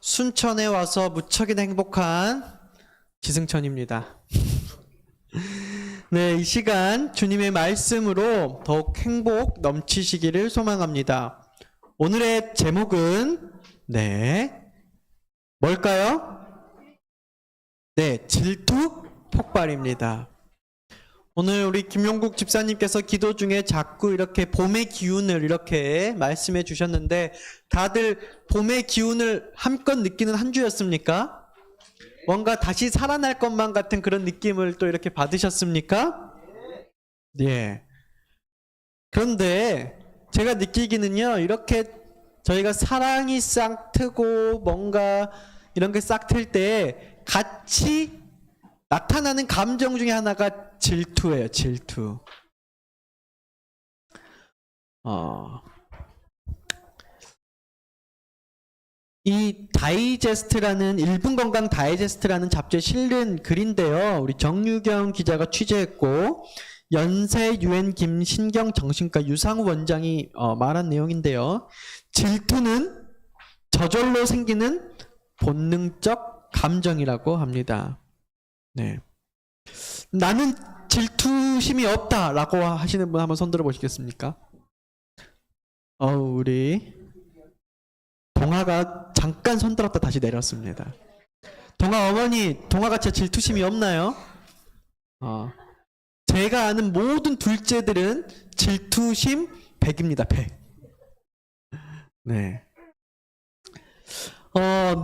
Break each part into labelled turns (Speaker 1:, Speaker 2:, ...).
Speaker 1: 순천에 와서 무척이나 행복한 지승천입니다. 네, 이 시간 주님의 말씀으로 더욱 행복 넘치시기를 소망합니다. 오늘의 제목은 뭘까요? 질투 폭발입니다. 오늘 우리 김용국 집사님께서 기도 중에 자꾸 이렇게 봄의 기운을 이렇게 말씀해 주셨는데 다들 봄의 기운을 한껏 느끼는 한 주였습니까? 뭔가 다시 살아날 것만 같은 그런 느낌을 또 이렇게 받으셨습니까? 예. 그런데 제가 느끼기는요, 이렇게 저희가 사랑이 싹 트고 뭔가 이런 게 싹 틀 때 같이 나타나는 감정 중에 하나가 질투예요, 질투. 이 다이제스트라는 1분 건강 다이제스트라는 잡지에 실린 글인데요. 우리 정유경 기자가 취재했고 연세 유엔 김신경 정신과 유상우 원장이 말한 내용인데요. 질투는 저절로 생기는 본능적 감정이라고 합니다. 네. 나는 질투심이 없다라고 하시는 분 한번 손 들어 보시겠습니까? 우리 동아가 잠깐 손 들었다 다시 내렸습니다. 동아 어머니, 동아가 진짜 질투심이 없나요? 제가 아는 모든 둘째들은 질투심 100입니다. 100. 네.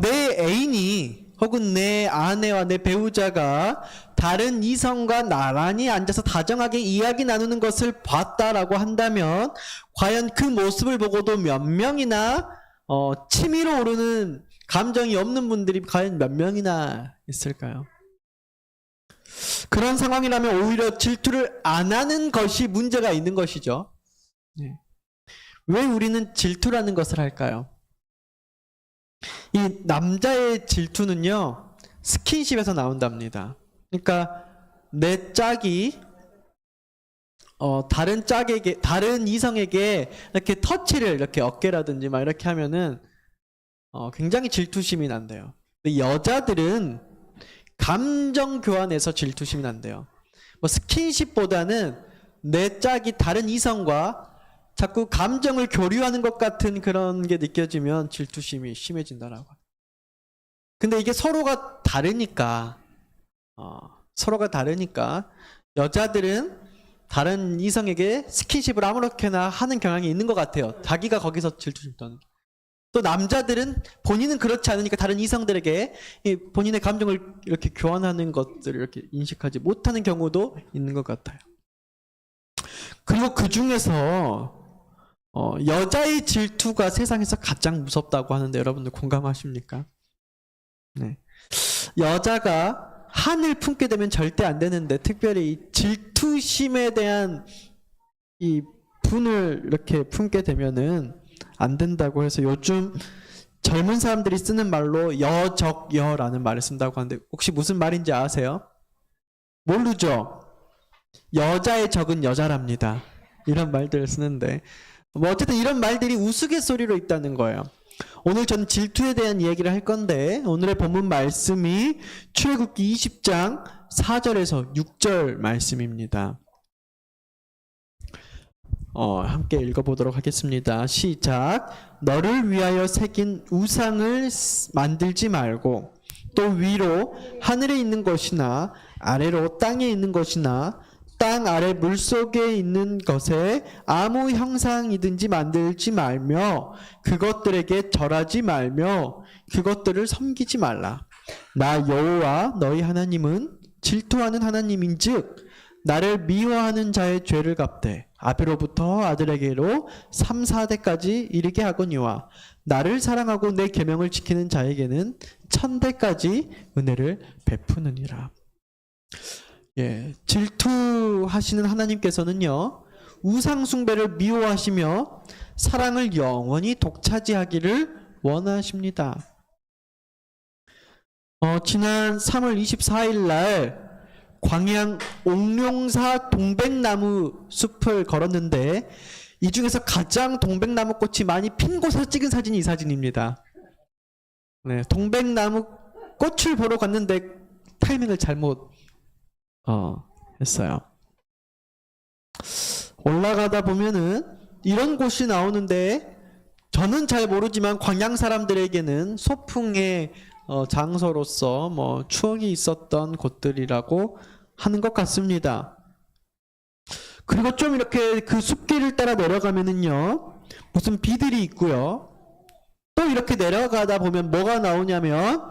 Speaker 1: 내 애인이 혹은 내 아내와 내 배우자가 다른 이성과 나란히 앉아서 다정하게 이야기 나누는 것을 봤다라고 한다면 과연 그 모습을 보고도 몇 명이나 치밀어 오르는 감정이 없는 분들이 과연 몇 명이나 있을까요? 그런 상황이라면 오히려 질투를 안 하는 것이 문제가 있는 것이죠. 네. 왜 우리는 질투라는 것을 할까요? 이 남자의 질투는요, 스킨십에서 나온답니다. 그러니까 내 짝이 다른 이성에게 이렇게 터치를 이렇게 어깨라든지 막 이렇게 하면은 굉장히 질투심이 난대요. 근데 여자들은 감정 교환에서 질투심이 난대요. 뭐 스킨십보다는 내 짝이 다른 이성과 자꾸 감정을 교류하는 것 같은 그런 게 느껴지면 질투심이 심해진다라고. 근데 이게 서로가 다르니까 여자들은 다른 이성에게 스킨십을 아무렇게나 하는 경향이 있는 것 같아요. 자기가 거기서 질투심 떠는. 또 남자들은 본인은 그렇지 않으니까 다른 이성들에게 본인의 감정을 이렇게 교환하는 것들을 이렇게 인식하지 못하는 경우도 있는 것 같아요. 그리고 그 중에서 여자의 질투가 세상에서 가장 무섭다고 하는데 여러분들 공감하십니까? 네. 여자가 한을 품게 되면 절대 안 되는데 특별히 이 질투심에 대한 이 분을 이렇게 품게 되면은 안 된다고 해서 요즘 젊은 사람들이 쓰는 말로 여적여라는 말을 쓴다고 하는데 혹시 무슨 말인지 아세요? 모르죠? 여자의 적은 여자랍니다. 이런 말들을 쓰는데 뭐 어쨌든 이런 말들이 우스갯소리로 있다는 거예요. 오늘 저는 질투에 대한 이야기를 할 건데 오늘의 본문 말씀이 출애굽기 20장 4절에서 6절 말씀입니다. 함께 읽어보도록 하겠습니다. 시작. 너를 위하여 새긴 우상을 만들지 말고 또 위로 하늘에 있는 것이나 아래로 땅에 있는 것이나 땅 아래 물속에 있는 것에 아무 형상이든지 만들지 말며 그것들에게 절하지 말며 그것들을 섬기지 말라. 나 여호와 너희 하나님은 질투하는 하나님인즉 나를 미워하는 자의 죄를 갚되 아비로부터 아들에게로 3, 4대까지 이르게 하거니와 나를 사랑하고 내 계명을 지키는 자에게는 1000대까지 은혜를 베푸느니라. 예, 질투하시는 하나님께서는요, 우상 숭배를 미워하시며 사랑을 영원히 독차지하기를 원하십니다. 지난 3월 24일 날 광양 옥룡사 동백나무 숲을 걸었는데 이 중에서 가장 동백나무 꽃이 많이 핀 곳에서 찍은 사진이 이 사진입니다. 네, 동백나무 꽃을 보러 갔는데 타이밍을 잘못 했어요. 올라가다 보면은 이런 곳이 나오는데 저는 잘 모르지만 광양 사람들에게는 소풍의 장소로서 뭐 추억이 있었던 곳들이라고 하는 것 같습니다. 그리고 좀 이렇게 그 숲길을 따라 내려가면은요, 무슨 비들이 있고요. 또 이렇게 내려가다 보면 뭐가 나오냐면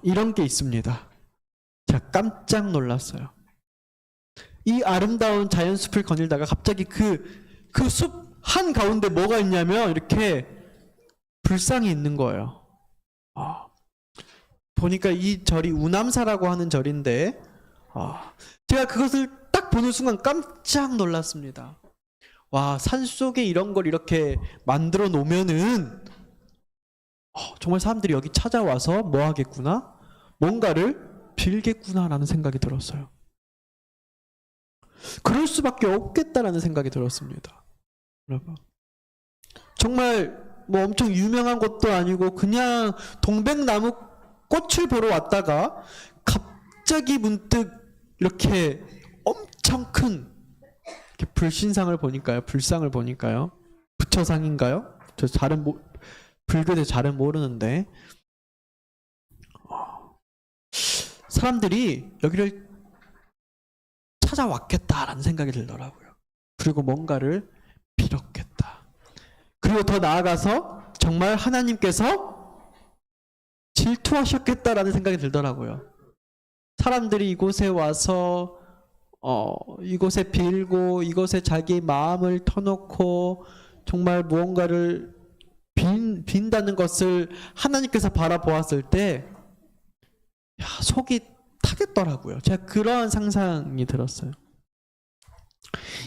Speaker 1: 이런 게 있습니다. 제가 깜짝 놀랐어요. 이 아름다운 자연숲을 거닐다가 갑자기 그 숲 한가운데 뭐가 있냐면 이렇게 불상이 있는 거예요. 보니까 이 절이 우남사라고 하는 절인데 제가 그것을 딱 보는 순간 깜짝 놀랐습니다. 와, 산속에 이런 걸 이렇게 만들어 놓으면은 정말 사람들이 여기 찾아와서 뭐 하겠구나? 뭔가를 빌겠구나라는 생각이 들었어요. 그럴 수밖에 없겠다라는 생각이 들었습니다. 여러분, 정말 뭐 엄청 유명한 곳도 아니고 그냥 동백나무 꽃을 보러 왔다가 갑자기 문득 이렇게 엄청 큰 이렇게 불신상을 보니까요, 불상을 보니까요, 부처상인가요? 저 불교대 잘은 모르는데 사람들이 여기를 찾아왔겠다라는 생각이 들더라고요. 그리고 뭔가를 빌었겠다. 그리고 더 나아가서 정말 하나님께서 질투하셨겠다라는 생각이 들더라고요. 사람들이 이곳에 와서 이곳에 빌고 이곳에 자기 마음을 터놓고 정말 무언가를 빈다는 것을 하나님께서 바라보았을 때 속이 타겠더라고요. 제가 그러한 상상이 들었어요.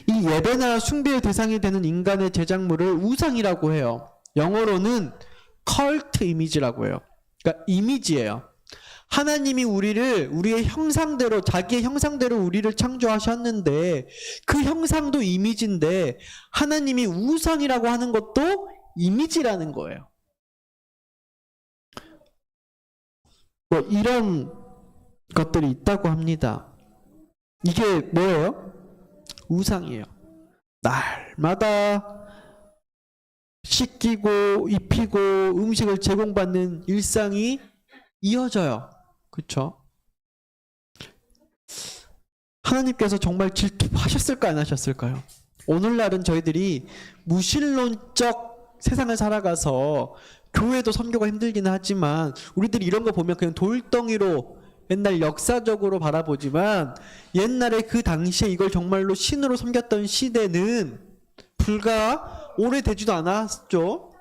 Speaker 1: 이 예배나 숭배의 대상이 되는 인간의 제작물을 우상이라고 해요. 영어로는 컬트 이미지라고 해요. 그러니까 이미지예요. 하나님이 우리를 우리의 형상대로, 자기의 형상대로 우리를 창조하셨는데 그 형상도 이미지인데 하나님이 우상이라고 하는 것도 이미지라는 거예요. 뭐 이런 것들이 있다고 합니다. 이게 뭐예요? 우상이에요. 날마다 씻기고 입히고 음식을 제공받는 일상이 이어져요. 그렇죠? 하나님께서 정말 질투하셨을까 안 하셨을까요? 오늘날은 저희들이 무신론적 세상을 살아가서 교회도 선교가 힘들긴 하지만 우리들이 이런 거 보면 그냥 돌덩이로 옛날 역사적으로 바라보지만 옛날에 그 당시에 이걸 정말로 신으로 섬겼던 시대는 불과 오래되지도 않았죠.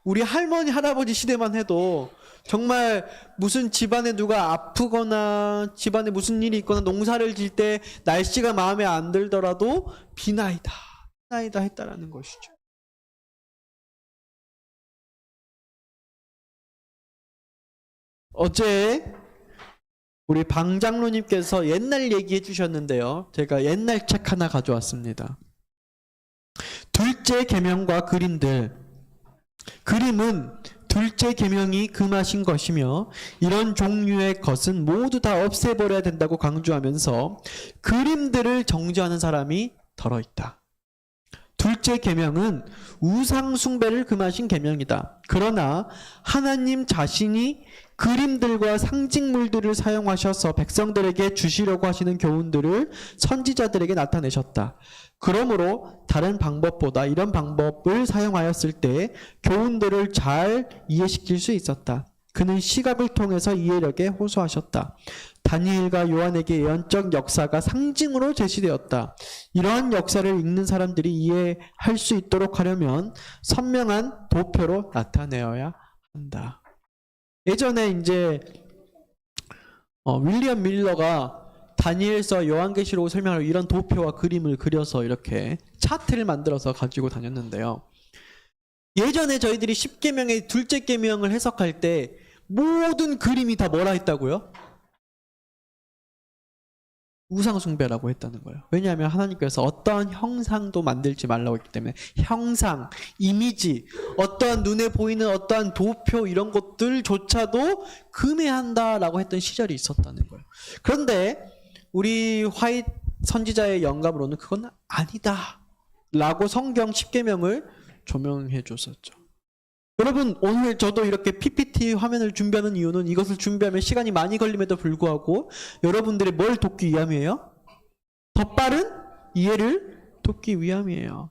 Speaker 1: 우리 할머니 할아버지 시대만 해도 정말 무슨 집안에 누가 아프거나 집안에 무슨 일이 있거나 농사를 질 때 날씨가 마음에 안 들더라도 비나이다 했다라는 것이죠. 어제 우리 방장로님께서 옛날 얘기해 주셨는데요. 제가 옛날 책 하나 가져왔습니다. 둘째 계명과 그림들. 그림은 둘째 계명이 금하신 것이며 이런 종류의 것은 모두 다 없애버려야 된다고 강조하면서 그림들을 정죄하는 사람이 덜어있다. 둘째 계명은 우상 숭배를 금하신 계명이다. 그러나 하나님 자신이 그림들과 상징물들을 사용하셔서 백성들에게 주시려고 하시는 교훈들을 선지자들에게 나타내셨다. 그러므로 다른 방법보다 이런 방법을 사용하였을 때 교훈들을 잘 이해시킬 수 있었다. 그는 시각을 통해서 이해력에 호소하셨다. 다니엘과 요한에게 예언적 역사가 상징으로 제시되었다. 이러한 역사를 읽는 사람들이 이해할 수 있도록 하려면 선명한 도표로 나타내어야 한다. 예전에 이제 윌리엄 밀러가 다니엘서 요한계시록을 설명하려고 이런 도표와 그림을 그려서 이렇게 차트를 만들어서 가지고 다녔는데요. 예전에 저희들이 10계명의 둘째 계명을 해석할 때 모든 그림이 다 뭐라 했다고요? 우상숭배라고 했다는 거예요. 왜냐하면 하나님께서 어떠한 형상도 만들지 말라고 했기 때문에 형상, 이미지, 어떠한 눈에 보이는 어떠한 도표 이런 것들조차도 금해한다라고 했던 시절이 있었다는 거예요. 그런데 우리 화이트 선지자의 영감으로는 그건 아니다 라고 성경 10계명을 조명해 줬었죠. 여러분, 오늘 저도 이렇게 PPT 화면을 준비하는 이유는 이것을 준비하면 시간이 많이 걸림에도 불구하고 여러분들이 뭘 돕기 위함이에요? 더 빠른 이해를 돕기 위함이에요.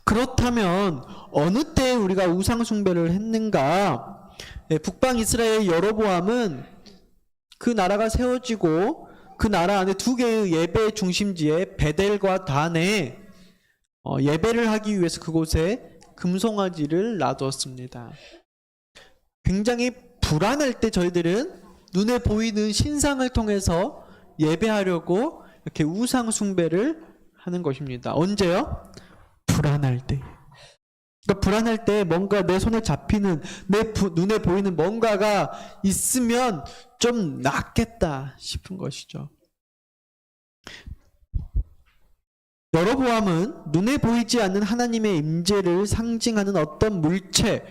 Speaker 1: 그렇다면 어느 때 우리가 우상숭배를 했는가? 북방 이스라엘 여로보암은 그 나라가 세워지고 그 나라 안에 두 개의 예배 중심지에 베델과 단에 예배를 하기 위해서 그곳에 금송아지를 놔두었습니다. 굉장히 불안할 때 저희들은 눈에 보이는 신상을 통해서 예배하려고 이렇게 우상 숭배를 하는 것입니다. 언제요? 불안할 때. 그러니까 불안할 때 뭔가 내 손에 잡히는 눈에 보이는 뭔가가 있으면 좀 낫겠다 싶은 것이죠. 여로보암은 눈에 보이지 않는 하나님의 임재를 상징하는 어떤 물체,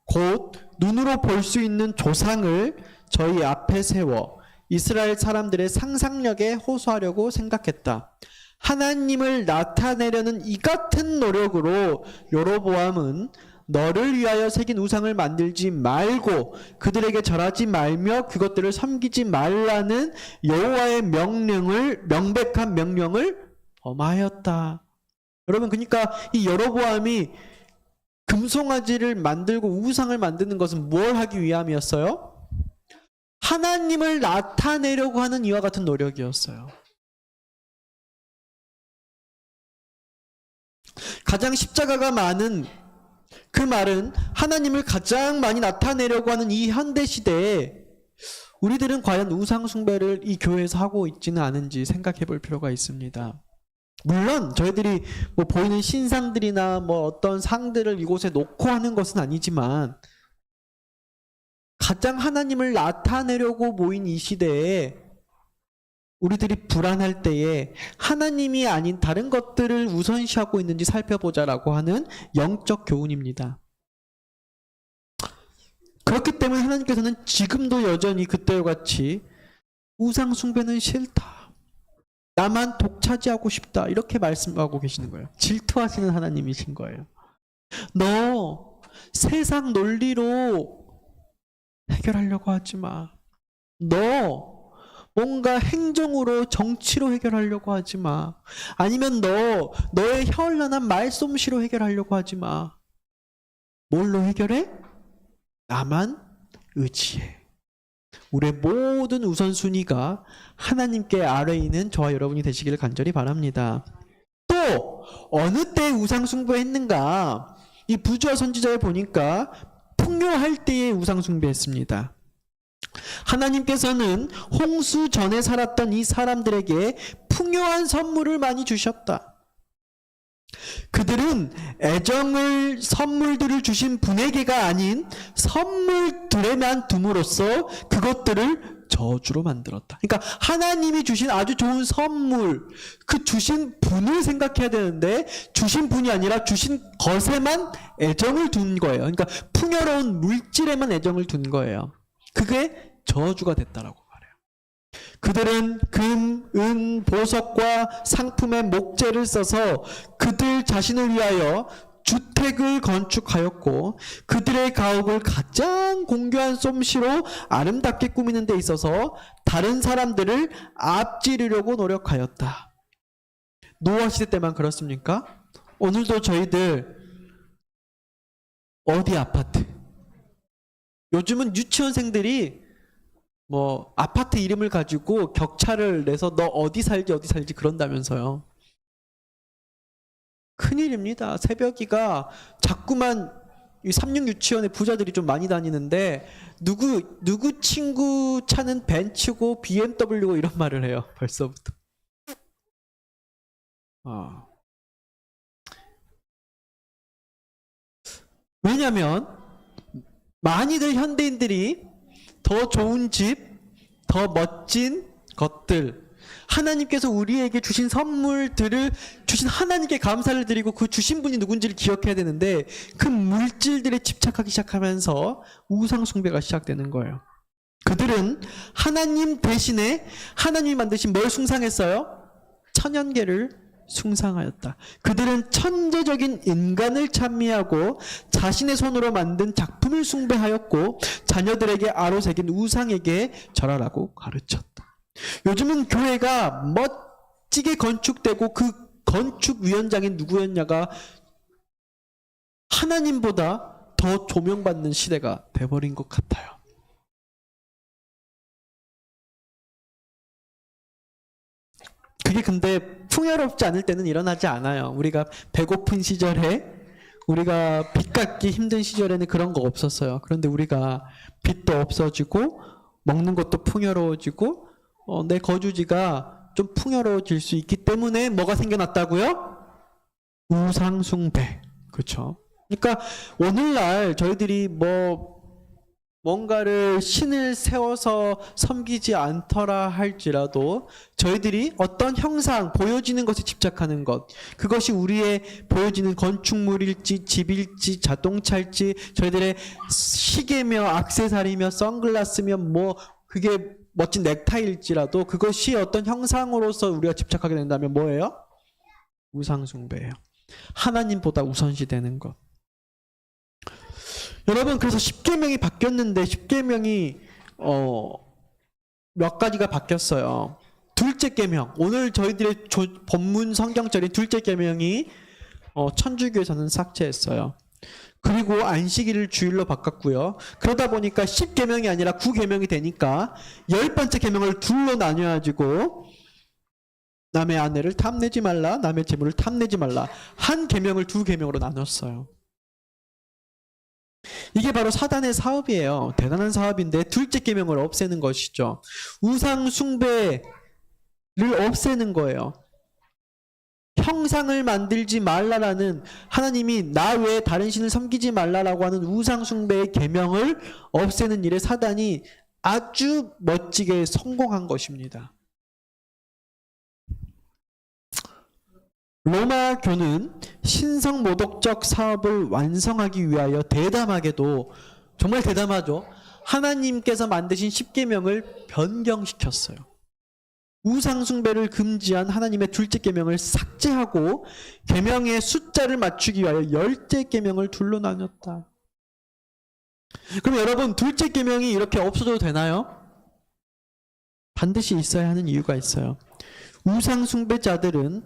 Speaker 1: 곧 눈으로 볼 수 있는 조상을 저희 앞에 세워 이스라엘 사람들의 상상력에 호소하려고 생각했다. 하나님을 나타내려는 이 같은 노력으로 여로보암은 너를 위하여 새긴 우상을 만들지 말고 그들에게 절하지 말며 그것들을 섬기지 말라는 여호와의 명백한 명령을 범하였다. 여러분, 그러니까 이 여로보암이 금송아지를 만들고 우상을 만드는 것은 뭘 하기 위함이었어요? 하나님을 나타내려고 하는 이와 같은 노력이었어요. 가장 십자가가 많은 그 말은 하나님을 가장 많이 나타내려고 하는 이 현대 시대에 우리들은 과연 우상 숭배를 이 교회에서 하고 있지는 않은지 생각해 볼 필요가 있습니다. 물론 저희들이 뭐 보이는 신상들이나 뭐 어떤 상들을 이곳에 놓고 하는 것은 아니지만 가장 하나님을 나타내려고 모인 이 시대에 우리들이 불안할 때에 하나님이 아닌 다른 것들을 우선시하고 있는지 살펴보자라고 하는 영적 교훈입니다. 그렇기 때문에 하나님께서는 지금도 여전히 그때와 같이 우상 숭배는 싫다, 나만 독차지하고 싶다, 이렇게 말씀하고 계시는 거예요. 질투하시는 하나님이신 거예요. 너 세상 논리로 해결하려고 하지 마. 너 뭔가 행정으로 정치로 해결하려고 하지 마. 아니면 너의 현란한 말솜씨로 해결하려고 하지 마. 뭘로 해결해? 나만 의지해. 우리의 모든 우선순위가 하나님께 아래에 있는 저와 여러분이 되시기를 간절히 바랍니다. 또 어느 때 우상숭배했는가? 이 부조와 선지자에 보니까 풍요할 때에 우상숭배했습니다. 하나님께서는 홍수 전에 살았던 이 사람들에게 풍요한 선물을 많이 주셨다. 그들은 선물들을 주신 분에게가 아닌 선물들에만 둠으로써 그것들을 저주로 만들었다. 그러니까 하나님이 주신 아주 좋은 선물, 그 주신 분을 생각해야 되는데 주신 분이 아니라 주신 것에만 애정을 둔 거예요. 그러니까 풍요로운 물질에만 애정을 둔 거예요. 그게 저주가 됐다라고 말해요. 그들은 금, 은, 보석과 상품의 목재를 써서 그들 자신을 위하여 주택을 건축하였고 그들의 가옥을 가장 공교한 솜씨로 아름답게 꾸미는 데 있어서 다른 사람들을 앞지르려고 노력하였다. 노아 시대 때만 그렇습니까? 오늘도 저희들 어디 아파트? 요즘은 유치원생들이 뭐 아파트 이름을 가지고 격차를 내서 너 어디 살지 그런다면서요. 큰일입니다. 새벽이가 자꾸만 이 삼육 유치원에 부자들이 좀 많이 다니는데 누구 친구 차는 벤츠고 BMW고 이런 말을 해요. 벌써부터. 왜냐하면 많이들 현대인들이 더 좋은 집, 더 멋진 것들, 하나님께서 우리에게 주신 선물들을 주신 하나님께 감사를 드리고 그 주신 분이 누군지를 기억해야 되는데 그 물질들에 집착하기 시작하면서 우상 숭배가 시작되는 거예요. 그들은 하나님 대신에 하나님이 만드신 뭘 숭상했어요? 천연계를 숭상하였다. 그들은 천재적인 인간을 찬미하고 자신의 손으로 만든 작품을 숭배하였고 자녀들에게 아로 새긴 우상에게 절하라고 가르쳤다. 요즘은 교회가 멋지게 건축되고 그 건축 위원장이 누구였냐가 하나님보다 더 조명받는 시대가 돼버린 것 같아요. 그게 근데 풍요롭지 않을 때는 일어나지 않아요. 우리가 배고픈 시절에, 우리가 빚 갚기 힘든 시절에는 그런 거 없었어요. 그런데 우리가 빚도 없어지고 먹는 것도 풍요로워지고 내 거주지가 좀 풍요로워질 수 있기 때문에 뭐가 생겨났다고요? 우상숭배. 그렇죠? 그러니까 오늘날 저희들이 뭔가를 신을 세워서 섬기지 않더라 할지라도 저희들이 어떤 형상, 보여지는 것에 집착하는 것, 그것이 우리의 보여지는 건축물일지 집일지 자동차일지 저희들의 시계며 액세서리며 선글라스며 그게 멋진 넥타이일지라도 그것이 어떤 형상으로서 우리가 집착하게 된다면 뭐예요? 우상숭배예요. 하나님보다 우선시되는 것. 여러분, 그래서 10계명이 바뀌었는데 10계명이 몇 가지가 바뀌었어요. 둘째 계명, 오늘 저희들의 본문 성경절인 둘째 계명이 천주교에서는 삭제했어요. 그리고 안식일을 주일로 바꿨고요. 그러다 보니까 10계명이 아니라 9계명이 되니까 10번째 계명을 둘로 나뉘어가지고 남의 아내를 탐내지 말라, 남의 재물을 탐내지 말라, 한 계명을 두 계명으로 나눴어요. 이게 바로 사단의 사업이에요. 대단한 사업인데 둘째 계명을 없애는 것이죠. 우상 숭배를 없애는 거예요. 형상을 만들지 말라라는, 하나님이 나 외에 다른 신을 섬기지 말라라고 하는 우상 숭배의 계명을 없애는 일에 사단이 아주 멋지게 성공한 것입니다. 로마교는 신성모독적 사업을 완성하기 위하여 대담하게도, 정말 대담하죠, 하나님께서 만드신 10계명을 변경시켰어요. 우상숭배를 금지한 하나님의 둘째 계명을 삭제하고 계명의 숫자를 맞추기 위하여 10째 계명을 둘로 나눴다. 그럼 여러분, 둘째 계명이 이렇게 없어져도 되나요? 반드시 있어야 하는 이유가 있어요. 우상숭배자들은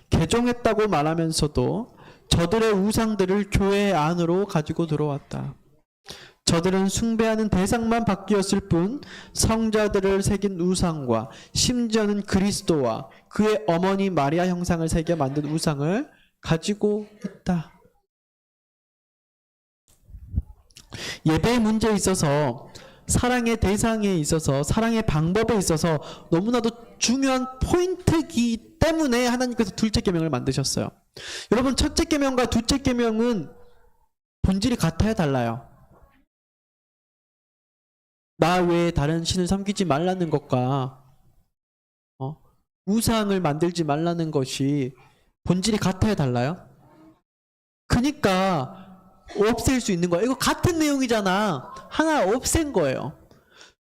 Speaker 1: 개종했다고 말하면서도 저들의 우상들을 교회 안으로 가지고 들어왔다. 저들은 숭배하는 대상만 바뀌었을 뿐 성자들을 새긴 우상과 심지어는 그리스도와 그의 어머니 마리아 형상을 새겨 만든 우상을 가지고 있다. 예배의 문제에 있어서, 사랑의 대상에 있어서, 사랑의 방법에 있어서 너무나도 중요한 포인트이기 때문에 하나님께서 둘째 계명을 만드셨어요. 여러분, 첫째 계명과 둘째 계명은 본질이 같아요, 달라요? 나 외에 다른 신을 섬기지 말라는 것과 우상을 만들지 말라는 것이 본질이 같아요, 달라요? 그러니까 없앨 수 있는 거예요. 이거 같은 내용이잖아. 하나 없앤 거예요.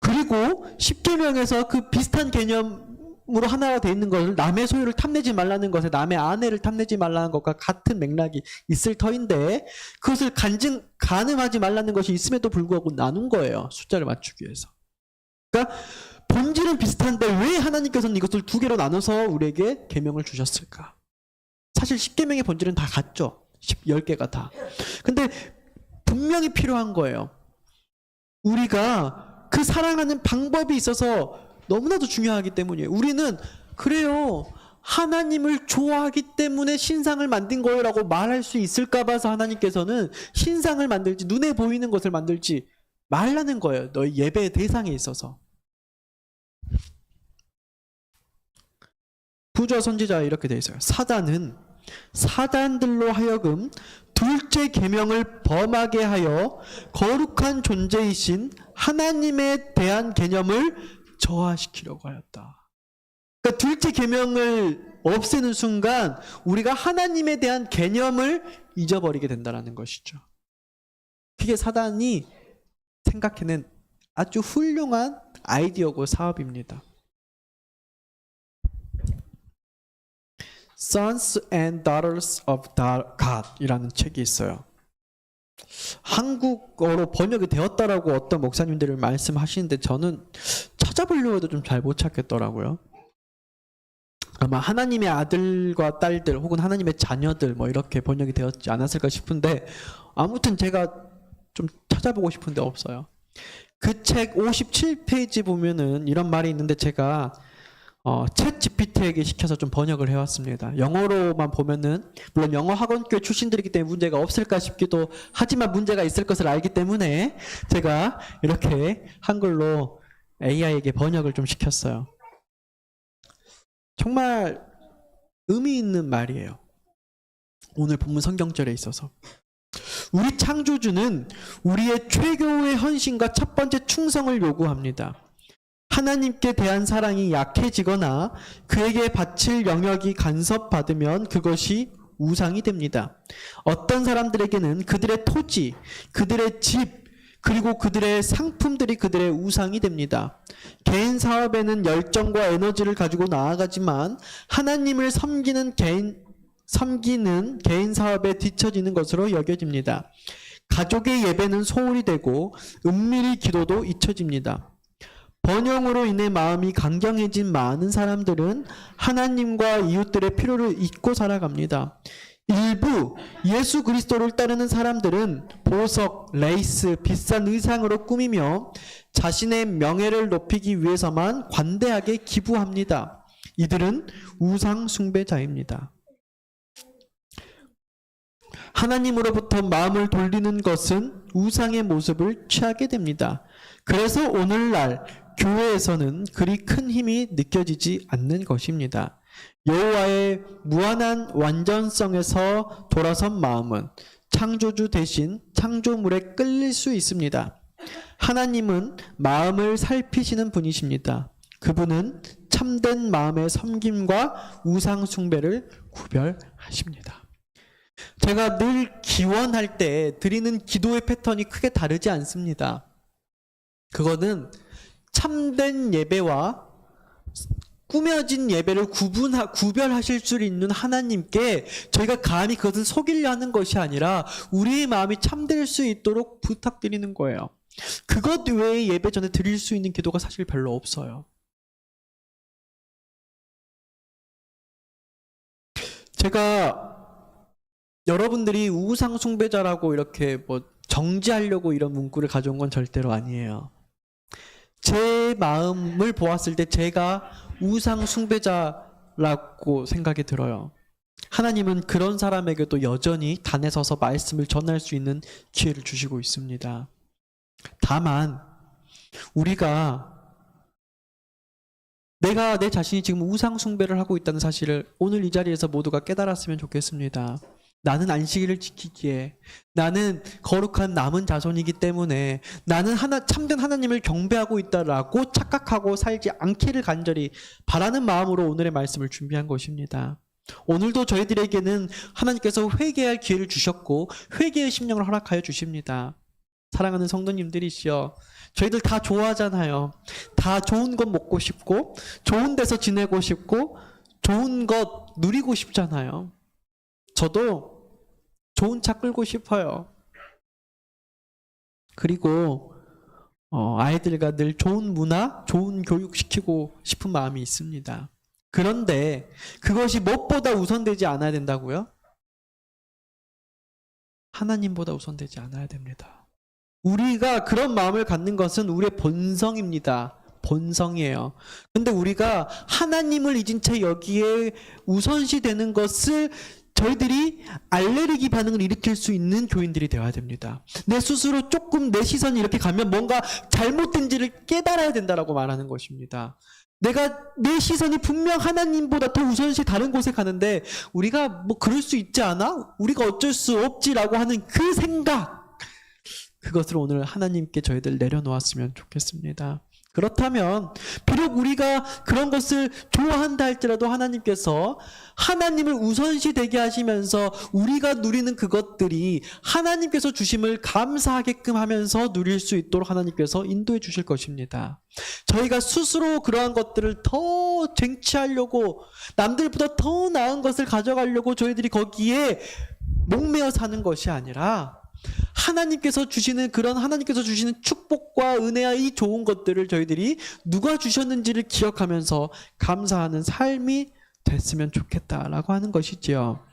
Speaker 1: 그리고 10계명에서 그 비슷한 개념으로 하나가 돼 있는 것을, 남의 소유를 탐내지 말라는 것에 남의 아내를 탐내지 말라는 것과 같은 맥락이 있을 터인데 그것을 가늠하지 말라는 것이 있음에도 불구하고 나눈 거예요. 숫자를 맞추기 위해서. 그러니까 본질은 비슷한데 왜 하나님께서는 이것을 두 개로 나눠서 우리에게 계명을 주셨을까? 사실 10계명의 본질은 다 같죠. 10개가 다. 근데 분명히 필요한 거예요. 우리가 그 사랑하는 방법이 있어서 너무나도 중요하기 때문이에요. 우리는 그래요, 하나님을 좋아하기 때문에 신상을 만든 거예요 라고 말할 수 있을까 봐서 하나님께서는 신상을 만들지, 눈에 보이는 것을 만들지 말라는 거예요. 너희 예배의 대상에 있어서. 부조 선지자에 이렇게 되어 있어요. 사단은 사단들로 하여금 둘째 계명을 범하게 하여 거룩한 존재이신 하나님에 대한 개념을 저하시키려고 하였다. 그러니까 둘째 계명을 없애는 순간 우리가 하나님에 대한 개념을 잊어버리게 된다는 것이죠. 그게 사단이 생각해낸 아주 훌륭한 아이디어고 사업입니다. Sons and Daughters of God 이라는 책이 있어요. 한국어로 번역이 되었다라고 어떤 목사님들을 말씀하시는데 저는 찾아보려고 해도 좀 잘 못 찾겠더라고요. 아마 하나님의 아들과 딸들 혹은 하나님의 자녀들 뭐 이렇게 번역이 되었지 않았을까 싶은데 아무튼 제가 좀 찾아보고 싶은데 없어요. 그 책 57페이지 보면은 이런 말이 있는데 제가 챗 GPT에게 시켜서 좀 번역을 해왔습니다. 영어로만 보면은 물론 영어 학원교회 출신들이기 때문에 문제가 없을까 싶기도 하지만 문제가 있을 것을 알기 때문에 제가 이렇게 한글로 AI에게 번역을 좀 시켰어요. 정말 의미 있는 말이에요. 오늘 본문 성경절에 있어서 우리 창조주는 우리의 최고의 헌신과 첫 번째 충성을 요구합니다. 하나님께 대한 사랑이 약해지거나 그에게 바칠 영역이 간섭받으면 그것이 우상이 됩니다. 어떤 사람들에게는 그들의 토지, 그들의 집, 그리고 그들의 상품들이 그들의 우상이 됩니다. 개인 사업에는 열정과 에너지를 가지고 나아가지만 하나님을 섬기는 개인 사업에 뒤처지는 것으로 여겨집니다. 가족의 예배는 소홀히 되고 은밀히 기도도 잊혀집니다. 번영으로 인해 마음이 강경해진 많은 사람들은 하나님과 이웃들의 필요를 잊고 살아갑니다. 일부 예수 그리스도를 따르는 사람들은 보석, 레이스, 비싼 의상으로 꾸미며 자신의 명예를 높이기 위해서만 관대하게 기부합니다. 이들은 우상 숭배자입니다. 하나님으로부터 마음을 돌리는 것은 우상의 모습을 취하게 됩니다. 그래서 오늘날 교회에서는 그리 큰 힘이 느껴지지 않는 것입니다. 여호와의 무한한 완전성에서 돌아선 마음은 창조주 대신 창조물에 끌릴 수 있습니다. 하나님은 마음을 살피시는 분이십니다. 그분은 참된 마음의 섬김과 우상 숭배를 구별하십니다. 제가 늘 기원할 때 드리는 기도의 패턴이 크게 다르지 않습니다. 그거는 참된 예배와 꾸며진 예배를 구별하실 수 있는 하나님께 저희가 감히 그것을 속이려 하는 것이 아니라 우리의 마음이 참될 수 있도록 부탁드리는 거예요. 그것 외에 예배 전에 드릴 수 있는 기도가 사실 별로 없어요. 제가 여러분들이 우상 숭배자라고 이렇게 뭐 정지하려고 이런 문구를 가져온 건 절대로 아니에요. 제 마음을 보았을 때 제가 우상 숭배자라고 생각이 들어요. 하나님은 그런 사람에게도 여전히 단에 서서 말씀을 전할 수 있는 기회를 주시고 있습니다. 다만 우리가 내가 내 자신이 지금 우상 숭배를 하고 있다는 사실을 오늘 이 자리에서 모두가 깨달았으면 좋겠습니다. 나는 안식일을 지키기에, 나는 거룩한 남은 자손이기 때문에, 나는 참된 하나님을 경배하고 있다라고 착각하고 살지 않기를 간절히 바라는 마음으로 오늘의 말씀을 준비한 것입니다. 오늘도 저희들에게는 하나님께서 회개할 기회를 주셨고 회개의 심령을 허락하여 주십니다. 사랑하는 성도님들이시여, 저희들 다 좋아하잖아요. 다 좋은 것 먹고 싶고 좋은 데서 지내고 싶고 좋은 것 누리고 싶잖아요. 저도 좋은 차 끌고 싶어요. 그리고 아이들과 늘 좋은 문화, 좋은 교육 시키고 싶은 마음이 있습니다. 그런데 그것이 무엇보다 우선되지 않아야 된다고요? 하나님보다 우선되지 않아야 됩니다. 우리가 그런 마음을 갖는 것은 우리의 본성입니다. 본성이에요. 근데 우리가 하나님을 잊은 채 여기에 우선시 되는 것을 저희들이 알레르기 반응을 일으킬 수 있는 교인들이 되어야 됩니다. 내 스스로 조금 내 시선이 이렇게 가면 뭔가 잘못된지를 깨달아야 된다라고 말하는 것입니다. 내 시선이 분명 하나님보다 더 우선시 다른 곳에 가는데 우리가 뭐 그럴 수 있지 않아? 우리가 어쩔 수 없지라고 하는 그 생각, 그것을 오늘 하나님께 저희들 내려놓았으면 좋겠습니다. 그렇다면 비록 우리가 그런 것을 좋아한다 할지라도 하나님께서 하나님을 우선시 되게 하시면서 우리가 누리는 그것들이 하나님께서 주심을 감사하게끔 하면서 누릴 수 있도록 하나님께서 인도해 주실 것입니다. 저희가 스스로 그러한 것들을 더 쟁취하려고 남들보다 더 나은 것을 가져가려고 저희들이 거기에 목매어 사는 것이 아니라 하나님께서 주시는 그런 하나님께서 주시는 축복과 은혜와 이 좋은 것들을 저희들이 누가 주셨는지를 기억하면서 감사하는 삶이 됐으면 좋겠다라고 하는 것이지요.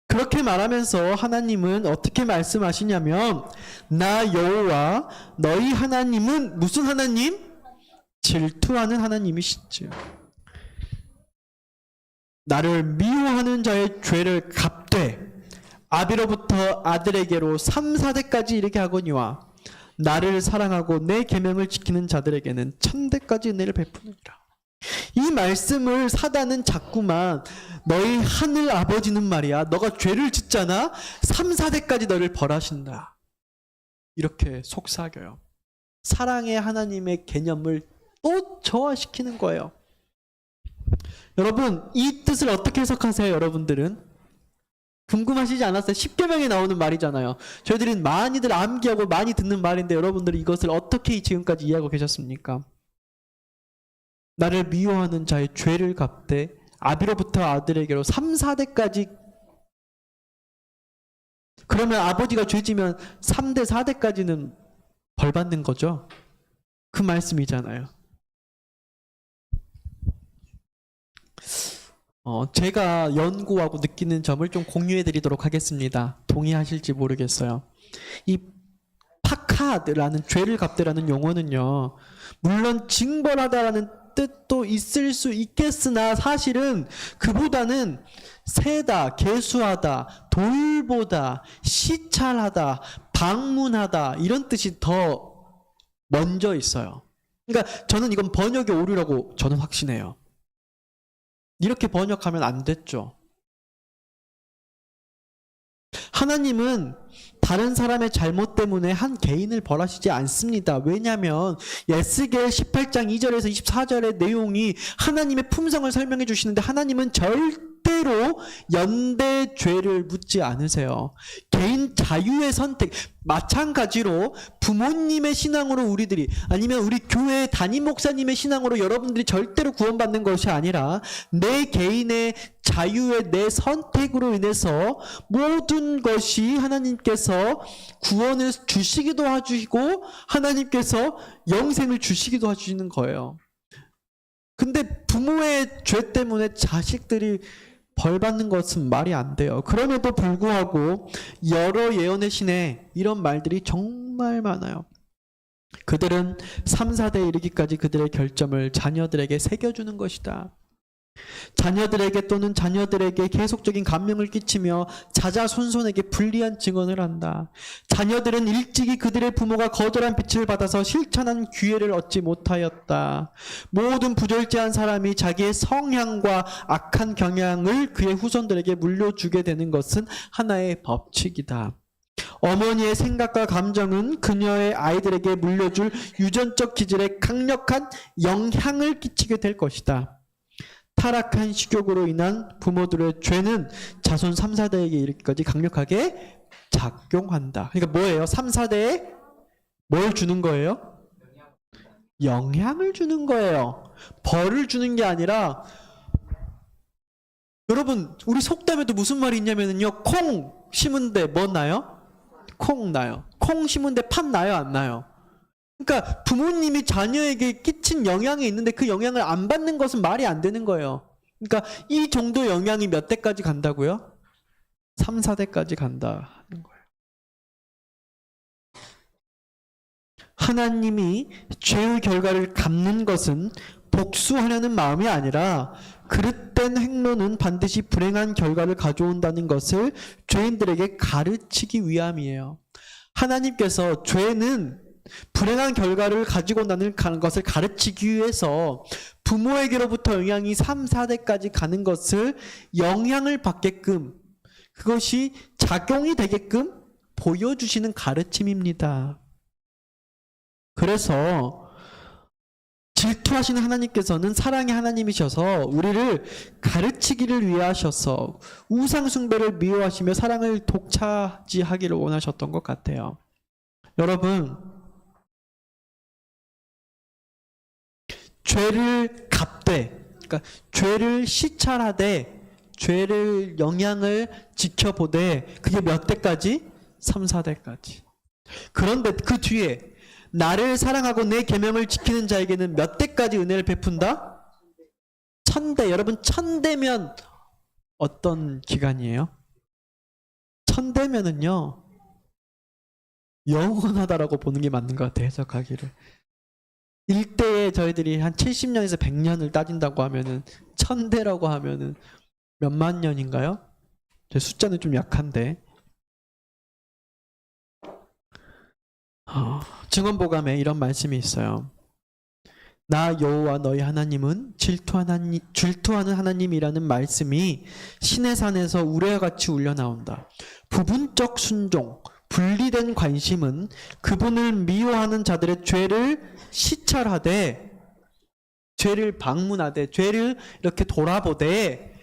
Speaker 1: 그렇게 말하면서 하나님은 어떻게 말씀하시냐면 나 여호와 너희 하나님은 무슨 하나님? 질투하는 하나님이시지요. 나를 미워하는 자의 죄를 갚되 아비로부터 아들에게로 3, 4대까지 이르게 하거니와 나를 사랑하고 내 계명을 지키는 자들에게는 1000대까지 은혜를 베푸느니라. 이 말씀을 사단은 자꾸만 너희 하늘 아버지는 말이야 너가 죄를 짓잖아 3, 4대까지 너를 벌하신다 이렇게 속삭여요. 사랑의 하나님의 개념을 또 저하시키는 거예요. 여러분 이 뜻을 어떻게 해석하세요? 여러분들은 궁금하시지 않았어요? 십계명에 나오는 말이잖아요. 저희들이 많이들 암기하고 많이 듣는 말인데 여러분들이 이것을 어떻게 지금까지 이해하고 계셨습니까? 나를 미워하는 자의 죄를 갚되 아비로부터 아들에게로 3, 4대까지. 그러면 아버지가 죄지면 3대, 4대까지는 벌 받는 거죠? 그 말씀이잖아요. 제가 연구하고 느끼는 점을 좀 공유해 드리도록 하겠습니다. 동의하실지 모르겠어요. 이 파카드라는 죄를 갚되라는 용어는요, 물론 징벌하다라는 뜻도 있을 수 있겠으나 사실은 그보다는 세다, 계수하다, 돌보다, 시찰하다, 방문하다 이런 뜻이 더 먼저 있어요. 그러니까 저는 이건 번역의 오류라고 저는 확신해요. 이렇게 번역하면 안 됐죠. 하나님은 다른 사람의 잘못 때문에 한 개인을 벌하시지 않습니다. 왜냐하면 에스겔 18장 2절에서 24절의 내용이 하나님의 품성을 설명해 주시는데 하나님은 절대로 연대 죄를 묻지 않으세요. 개인 자유의 선택, 마찬가지로 부모님의 신앙으로 우리들이 아니면 우리 교회 담임 목사님의 신앙으로 여러분들이 절대로 구원받는 것이 아니라 내 개인의 자유의 내 선택으로 인해서 모든 것이 하나님께서 구원을 주시기도 해주시고 하나님께서 영생을 주시기도 해주시는 거예요. 근데 부모의 죄 때문에 자식들이 벌 받는 것은 말이 안 돼요. 그럼에도 불구하고 여러 예언의 신에 이런 말들이 정말 많아요. 그들은 3, 4대에 이르기까지 그들의 결점을 자녀들에게 새겨주는 것이다. 자녀들에게 또는 자녀들에게 계속적인 감명을 끼치며 자자손손에게 불리한 증언을 한다. 자녀들은 일찍이 그들의 부모가 거절한 빛을 받아서 실천한 기회를 얻지 못하였다. 모든 부절제한 사람이 자기의 성향과 악한 경향을 그의 후손들에게 물려주게 되는 것은 하나의 법칙이다. 어머니의 생각과 감정은 그녀의 아이들에게 물려줄 유전적 기질에 강력한 영향을 끼치게 될 것이다. 타락한 식욕으로 인한 부모들의 죄는 자손 3, 4대에게 이르기까지 강력하게 작용한다. 그러니까 뭐예요? 3, 4대에 뭘 주는 거예요? 영향을 주는 거예요. 벌을 주는 게 아니라 여러분 우리 속담에도 무슨 말이 있냐면요. 콩 심은데 뭐 나요? 콩 나요. 콩 심은데 팥 나요? 안 나요? 그러니까 부모님이 자녀에게 끼친 영향이 있는데 그 영향을 안 받는 것은 말이 안 되는 거예요. 그러니까 이 정도 영향이 몇 대까지 간다고요? 3, 4대까지 간다 하는 거예요. 하나님이 죄의 결과를 갚는 것은 복수하려는 마음이 아니라 그릇된 행로는 반드시 불행한 결과를 가져온다는 것을 죄인들에게 가르치기 위함이에요. 하나님께서 죄는 불행한 결과를 가지고 온다는 것을 가르치기 위해서 부모에게로부터 영향이 3, 4대까지 가는 것을 영향을 받게끔 그것이 작용이 되게끔 보여주시는 가르침입니다. 그래서 질투하시는 하나님께서는 사랑의 하나님이셔서 우리를 가르치기를 위해 하셔서 우상 숭배를 미워하시며 사랑을 독차지하기를 원하셨던 것 같아요. 여러분, 죄를 갚되, 그러니까 죄를 시찰하되, 죄를 영향을 지켜보되, 그게 몇 대까지? 3, 4대까지. 그런데 그 뒤에 나를 사랑하고 내 계명을 지키는 자에게는 몇 대까지 은혜를 베푼다? 1000대. 여러분, 1000대면 어떤 기간이에요? 1000대면은요 영원하다라고 보는 게 맞는 것 같아요. 해석하기를. 1대에 저희들이 한 70년에서 100년을 따진다고 하면은 1000대라고 하면은 몇만 년인가요? 제 숫자는 좀 약한데. 증언보감에 이런 말씀이 있어요. 나 여호와 너희 하나님은 질투하는 하나님이라는 말씀이 시내산에서 우레와 같이 울려나온다. 부분적 순종, 분리된 관심은 그분을 미워하는 자들의 죄를 시찰하되, 죄를 방문하되, 죄를 이렇게 돌아보되,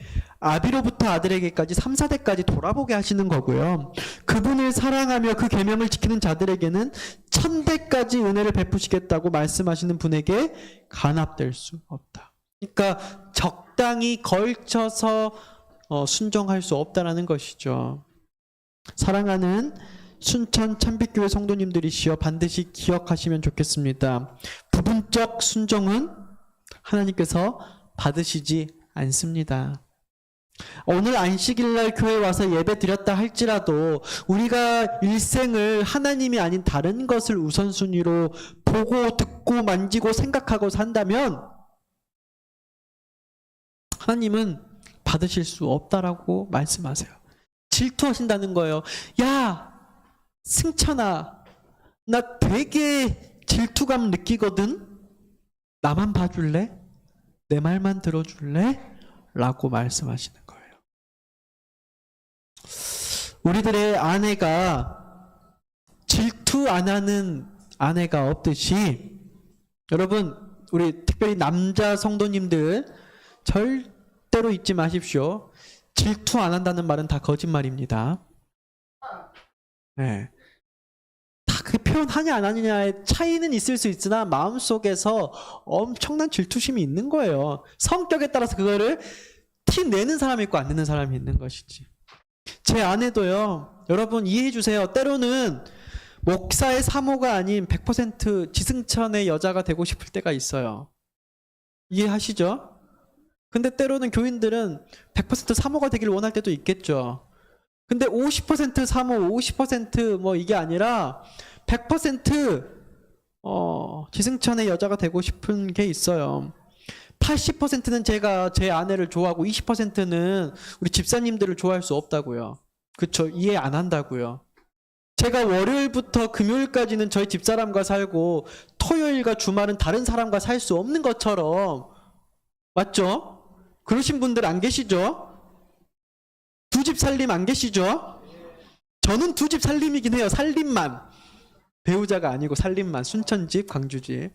Speaker 1: 아비로부터 아들에게까지 3, 4대까지 돌아보게 하시는 거고요. 그분을 사랑하며 그 계명을 지키는 자들에게는 1000대까지 은혜를 베푸시겠다고 말씀하시는 분에게 간합될 수 없다. 그러니까 적당히 걸쳐서 순종할 수 없다라는 것이죠. 사랑하는 순천 참빛교회 성도님들이시여 반드시 기억하시면 좋겠습니다. 부분적 순종은 하나님께서 받으시지 않습니다. 오늘 안식일날 교회에 와서 예배 드렸다 할지라도 우리가 일생을 하나님이 아닌 다른 것을 우선순위로 보고 듣고 만지고 생각하고 산다면 하나님은 받으실 수 없다라고 말씀하세요. 질투하신다는 거예요. 야, 승찬아, 나 되게 질투감 느끼거든? 나만 봐줄래? 내 말만 들어줄래? 라고 말씀하시는 거예요. 우리들의 아내가 질투 안 하는 아내가 없듯이, 여러분, 우리 특별히 남자 성도님들 절대로 잊지 마십시오. 질투 안 한다는 말은 다 거짓말입니다. 네. 다 그 표현하냐 안 하느냐의 차이는 있을 수 있으나 마음속에서 엄청난 질투심이 있는 거예요. 성격에 따라서 그거를 티 내는 사람이 있고 안 내는 사람이 있는 것이지. 제 아내도요, 여러분 이해해 주세요. 때로는 목사의 사모가 아닌 100% 지승천의 여자가 되고 싶을 때가 있어요. 이해하시죠? 근데 때로는 교인들은 100% 사모가 되길 원할 때도 있겠죠. 근데 50% 사모, 50% 이게 아니라 100% 지승천의 여자가 되고 싶은 게 있어요. 80%는 제가 제 아내를 좋아하고 20%는 우리 집사님들을 좋아할 수 없다고요. 그쵸? 이해 안 한다고요. 제가 월요일부터 금요일까지는 저희 집사람과 살고 토요일과 주말은 다른 사람과 살 수 없는 것처럼, 맞죠? 그러신 분들 안 계시죠? 두 집 살림 안 계시죠? 저는 두 집 살림이긴 해요. 살림만. 배우자가 아니고 살림만. 순천집, 광주집.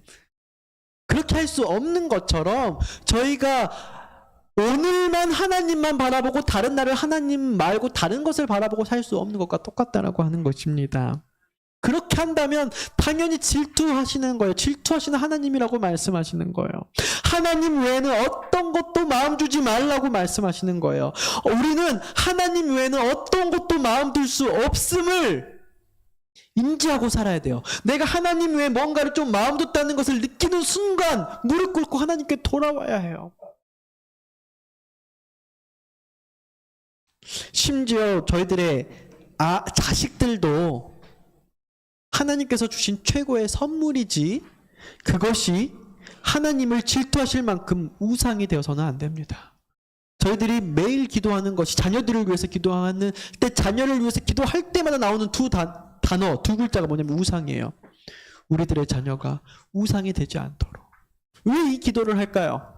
Speaker 1: 그렇게 할 수 없는 것처럼 저희가 오늘만 하나님만 바라보고 다른 날을 하나님 말고 다른 것을 바라보고 살 수 없는 것과 똑같다라고 하는 것입니다. 그렇게 한다면 당연히 질투하시는 거예요. 질투하시는 하나님이라고 말씀하시는 거예요. 하나님 외에는 어떤 것도 마음 주지 말라고 말씀하시는 거예요. 우리는 하나님 외에는 어떤 것도 마음 둘 수 없음을 인지하고 살아야 돼요. 내가 하나님 외에 뭔가를 좀 마음 뒀다는 것을 느끼는 순간 무릎 꿇고 하나님께 돌아와야 해요. 심지어 저희들의 자식들도 하나님께서 주신 최고의 선물이지, 그것이 하나님을 질투하실 만큼 우상이 되어서는 안 됩니다. 저희들이 매일 기도하는 것이 자녀들을 위해서 기도하는 때, 자녀를 위해서 기도할 때마다 나오는 두 글자가 뭐냐면 우상이에요. 우리들의 자녀가 우상이 되지 않도록. 왜 이 기도를 할까요?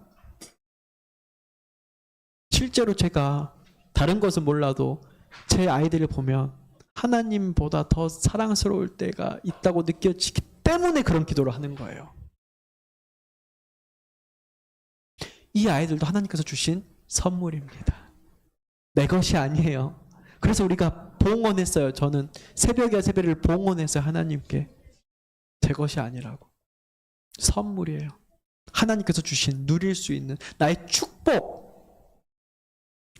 Speaker 1: 실제로 제가 다른 것은 몰라도 제 아이들을 보면 하나님보다 더 사랑스러울 때가 있다고 느껴지기 때문에 그런 기도를 하는 거예요. 이 아이들도 하나님께서 주신 선물입니다. 내 것이 아니에요. 그래서 우리가 봉헌했어요. 저는 새벽에 새벽을 봉헌했어요. 하나님께. 제 것이 아니라고. 선물이에요. 하나님께서 주신 누릴 수 있는 나의 축복.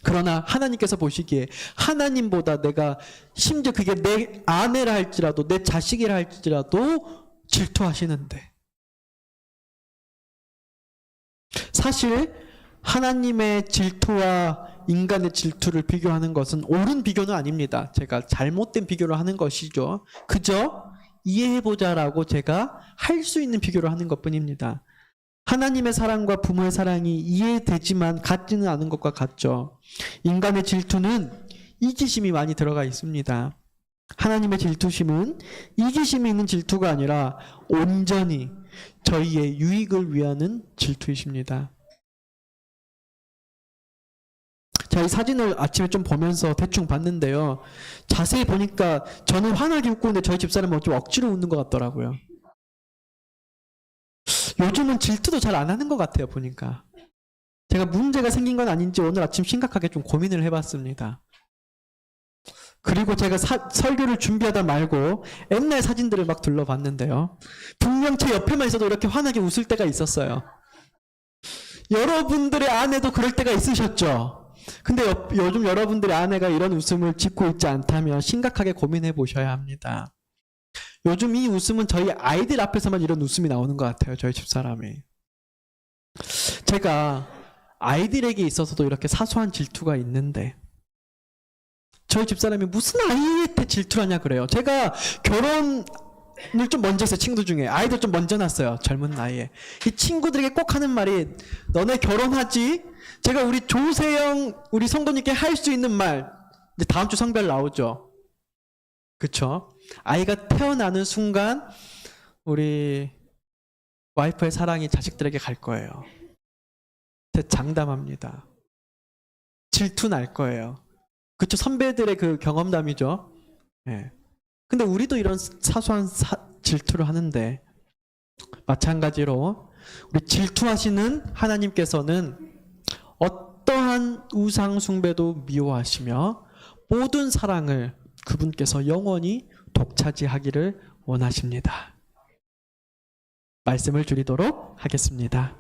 Speaker 1: 그러나 하나님께서 보시기에 하나님보다 내가 심지어 그게 내 아내라 할지라도 내 자식이라 할지라도 질투하시는데, 사실 하나님의 질투와 인간의 질투를 비교하는 것은 옳은 비교는 아닙니다. 제가 잘못된 비교를 하는 것이죠. 그저 이해해보자라고 제가 할 수 있는 비교를 하는 것뿐입니다. 하나님의 사랑과 부모의 사랑이 이해되지만 같지는 않은 것과 같죠. 인간의 질투는 이기심이 많이 들어가 있습니다. 하나님의 질투심은 이기심이 있는 질투가 아니라 온전히 저희의 유익을 위하는 질투이십니다. 자, 이 사진을 아침에 좀 보면서 대충 봤는데요. 자세히 보니까 저는 환하게 웃고 있는데 저희 집사람은 좀 억지로 웃는 것 같더라고요. 요즘은 질투도 잘 안 하는 것 같아요, 보니까. 제가 문제가 생긴 건 아닌지 오늘 아침 심각하게 좀 고민을 해봤습니다. 그리고 제가 설교를 준비하다 말고 옛날 사진들을 막 둘러봤는데요. 분명 제 옆에만 있어도 이렇게 환하게 웃을 때가 있었어요. 여러분들의 아내도 그럴 때가 있으셨죠? 근데 요즘 여러분들의 아내가 이런 웃음을 짓고 있지 않다면 심각하게 고민해 보셔야 합니다. 요즘 이 웃음은 저희 아이들 앞에서만 이런 웃음이 나오는 것 같아요. 저희 집사람이. 제가 아이들에게 있어서도 이렇게 사소한 질투가 있는데 저희 집사람이 무슨 아이한테 질투하냐 그래요. 제가 결혼을 좀 먼저 했어요. 친구들 중에. 아이들 좀 먼저 낳았어요. 젊은 나이에. 이 친구들에게 꼭 하는 말이 너네 결혼하지? 제가 우리 조세영 우리 성도님께 할 수 있는 말, 이제 다음 주 성별 나오죠. 그쵸? 아이가 태어나는 순간 우리 와이프의 사랑이 자식들에게 갈 거예요. 제가 장담합니다. 질투 날 거예요. 그쵸? 선배들의 그 경험담이죠. 예. 근데 우리도 이런 사소한 질투를 하는데, 마찬가지로 우리 질투하시는 하나님께서는 어떠한 우상 숭배도 미워하시며 모든 사랑을 그분께서 영원히 독차지하기를 원하십니다. 말씀을 드리도록 하겠습니다.